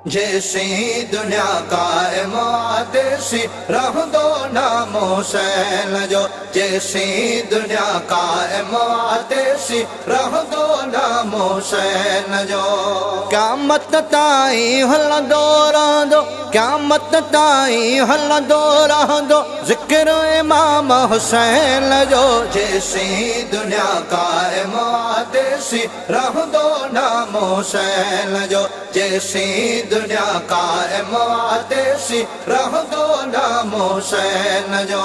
जैसी दुनिया कायम आदेसी रह दो नाम हुसैन जो। जैसी दुनिया कायम आदेसी रह दो नाम हुसैन जो। क़यामत ताईं हलंदो रहंदो, क़यामत ताईं हलंदो रहंदो ज़िक्र इमाम हुसैन जो। जैसी दुनिया कायम आदेसी रह दो नाम हुसैन जो। जैसी दुनिया कायम आदेसी रह दो नाम हुसैन जो।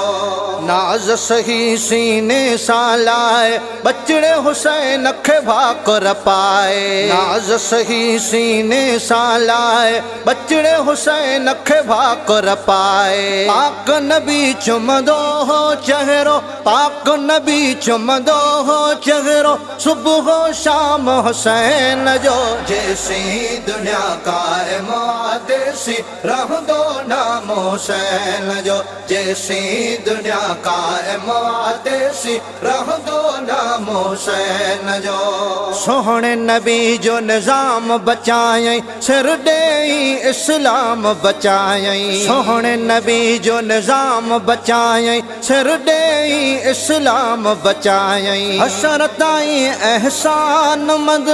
नाज सही सीने सालाए बचड़े हुसैन खे भाकुर पाए। नाज सही सीने सालाए बचड़े हुसैन खे भाकुर पाए। पाक नबी चुमदो हो चेहरो, पाक नबी चुमदो हो चेहरो सुबह शाम हुसैन जो। जैसी दुनिया कायम आदेसी रह दो नाम हुसैन जो। जैसी दुनिया कायम आदेसी रह दो नाम हुसैन जो। सोहणे नबी जो निजाम बचाई सिर देई इस्लाम बचाई। सोहणे नबी जो निजाम बचाई सिर देई इस्लाम बचाई। हशरताई एहसान मद,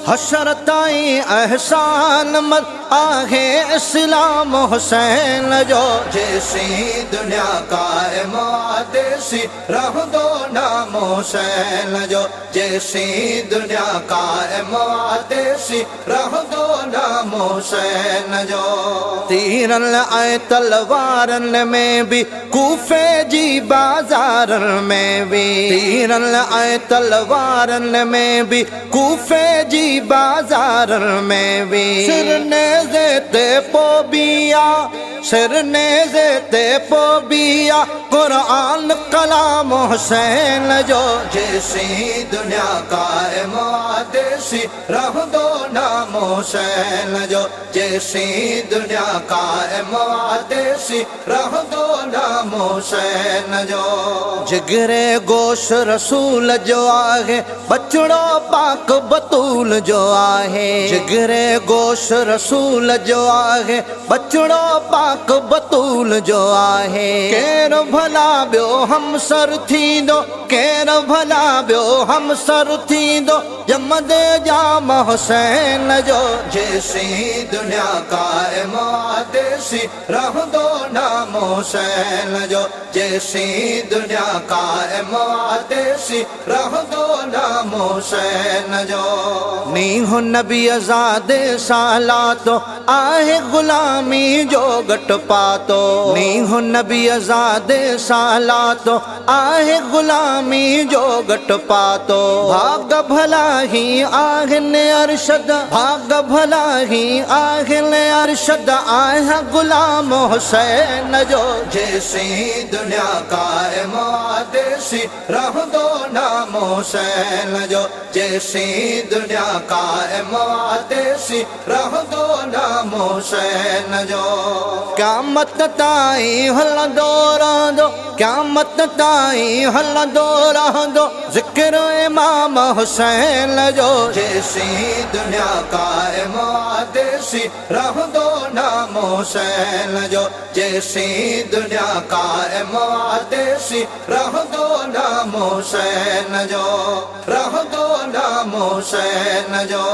हशरताई एहसान मद आहे इस्लाम हुसैन जो। जैसी दुनिया कायम आदेसी रह दो नाम हुसैन जो। जैसी दुनिया कायम आदेसी रह दो नाम हुसैन जो। तीरन आए तलवारन में भी कूफे जी बाजारन में भी। तीरन आए तलवारन में भी कूफे जी बाजारन में भी। सिरने ते पोबिया, सिरने ते पोबिया कुरान कलाम हुसैन जो। जैसी दुनिया कायम आदेसी रह दो नाम हुसैन जो। जैसी दुनिया कायम आदेसी रह दो नाम हुसैन जो। जिगरे गोश रसूल जो आहे बचड़ो पाक बतूल जो आहे। जिगरे गोश रसूल जो आहे बचड़ो पाक बतूल जो आहे। केर भला बियो हम सर थींदो, केर भला बियो हम सर थींदो जमदे जाम हुसैन जो। जैसी दुनिया कायम आदेसी रह दो नाम हुसैन जो। जैसी दुनिया कायम आदेसी रह दो नाम हुसैन जो। नीहो नबी आजादे सालातो आहे गुलामी जो गट पातो। नीहो नबी आजादे सालातो आहे गुलामी जो गट पातो। भाग भला ही आहिन अरशद, भाग भला ही आहिन अरशद आया गुलाम हुसैन जो। जैसी दुनिया कायम आदेसी रह दो नाम हुसैन जो। जैसी दुनिया कायम आदेसी रह दो नाम हुसैन जो। क़यामत ताईं हलंदो रहंदो, क़यामत ताईं हलंदो रहंदो ज़िक्र इमाम हुसैन जो। जैसी दुनिया कायम आदेसी रह दो नाम हुसैन जो। जैसी दुनिया कायम आदेसी रह दो नाम हुसैन जो। रह दो नाम हुसैन जो।